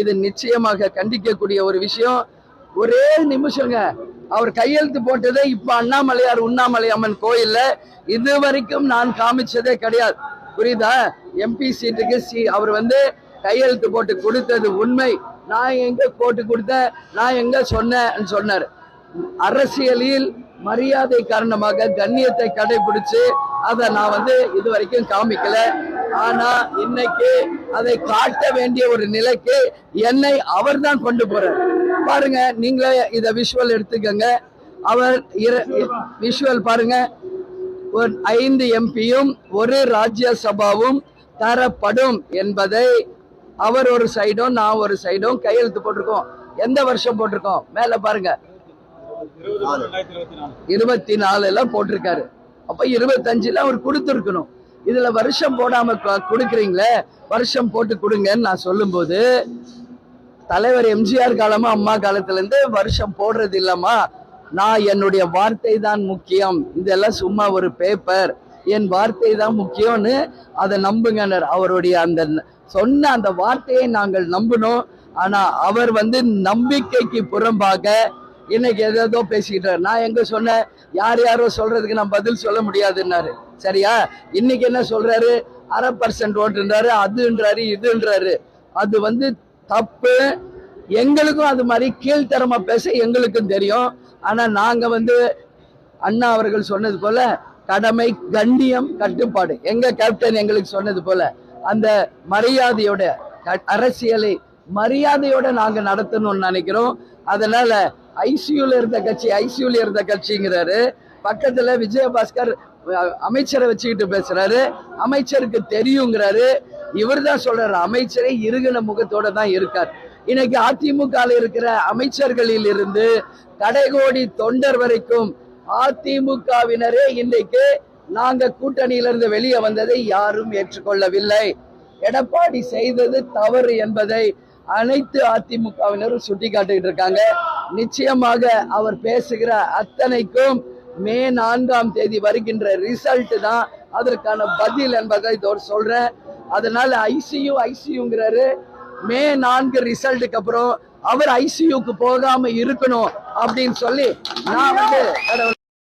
இது நிச்சயமாக கண்டிக்கக்கூடிய ஒரு விஷயம். ஒரே நிமிஷங்க அவர் கையெழுத்து போட்டதே இப்ப அண்ணாமலையார் உண்ணாமலை அம்மன் கோயில்ல இது வரைக்கும் நான் காமிச்சதே கிடையாது. புரியுதா? எம்பி சீட்டுக்கு அவர் கையெழுத்து போட்டு கொடுத்தது உண்மை. நான் எங்க போட்டு கொடுத்தேன், நான் எங்க சொன்னேன்னு சொன்னார். அரசியலில் மரியாதை காரணமாக கண்ணியத்தை கடைபிடிச்சு அதை நான் இது வரைக்கும் காமிக்கல. ஆனா இன்னைக்கு அதை காட்ட வேண்டிய ஒரு நிலைக்கு என்னை அவர் தான் கொண்டு போறார். பாருங்க, நீங்களே இத விஷுவல் எடுத்துக்கங்க. அவர் விஷுவல் பாருங்க. ஒரு 5 எம்பியும் ஒரு ராஜ்யசபாவும் தரப்படும் என்பதை அவர் ஒரு சைடும் நான் ஒரு சைடும் கையெழுத்து போட்டிருக்கோம். எந்த வருஷம் போட்டிருக்கோம்? மேல பாருங்க, 24 போட்டிருக்காரு. அப்ப 25 அவர் கொடுத்திருக்கணும். இதுல வருஷம் போடாம கொடுக்குறீங்களே, வருஷம் போட்டு கொடுங்கன்னு நான் சொல்லும் போது, தலைவர் எம்ஜிஆர் காலமா அம்மா காலத்துல இருந்து வருஷம் போடுறது இல்லம்மா, நான் என்னுடைய வார்த்தை தான் முக்கியம், இதெல்லாம் சும்மா ஒரு பேப்பர், என் வார்த்தை தான் முக்கியம்னு அதை நம்புங்க. அவருடைய அந்த சொன்ன அந்த வார்த்தையை நாங்கள் நம்பணும். ஆனா அவர் நம்பிக்கைக்கு புறம்பாக இன்னைக்கு ஏதோ பேசிக்கிட்டார். நான் எங்க சொன்னேன்? யாரோ சொல்றதுக்கு நான் பதில் சொல்ல முடியாதுன்னாரு. சரியா? இன்னைக்கு என்ன சொல்றாரு? 1/2% ஓட்டுன்றாரு, அதுன்றாரு, இதுன்றாரு. அது தப்பு. எங்களுக்கும் அது மாதிரி கீழ்த்தரமா பேச எங்களுக்கும் தெரியும். ஆனா நாங்க அண்ணா அவர்கள் சொன்னது போல கடமை, கண்ணியம், கட்டுப்பாடு, எங்க கேப்டன் எங்களுக்கு சொன்னது போல அந்த மரியாதையோட அரசியலை மரியாதையோட நாங்க நடத்தணும்னு நினைக்கிறோம். அதனால ஐசியூல இருந்த கட்சிங்கிறாரு. பக்கத்துல விஜயபாஸ்கர் அமைச்சரை வச்சுக்கிட்டு பேசுறாரு. அமைச்சருக்கு தெரியுங்கிறாரு. இவர் தான் சொல்றாரு, அமைச்சரை இருகின முகத்தோட தான் இருக்கார். இன்னைக்கு அதிமுக இருக்கிற அமைச்சர்களில் இருந்து கடைகோடி தொண்டர் வரைக்கும் அதிமுகவினரே இன்றைக்கு நாங்க கூட்டணியிலிருந்து வெளியே வந்ததை யாரும் ஏற்றுக்கொள்ளவில்லை. எடப்பாடி செய்தது தவறு என்பதை அனைத்து அதிமுகவினரும் சுட்டி காட்டிட்டு இருக்காங்க. நிச்சயமாக அவர் பேசுகிற அத்தனைக்கும் மே 4ஆம் தேதி வருகின்ற ரிசல்ட் தான் அதற்கான பதில் என்பதை சொல்றேன். அதனால ஐசியூங்கிறாரு. மே 4 ரிசல்ட்டுக்கு அப்புறம் அவர் ஐசியூக்கு போகாம இருக்கணும் அப்படின்னு சொல்லி நான்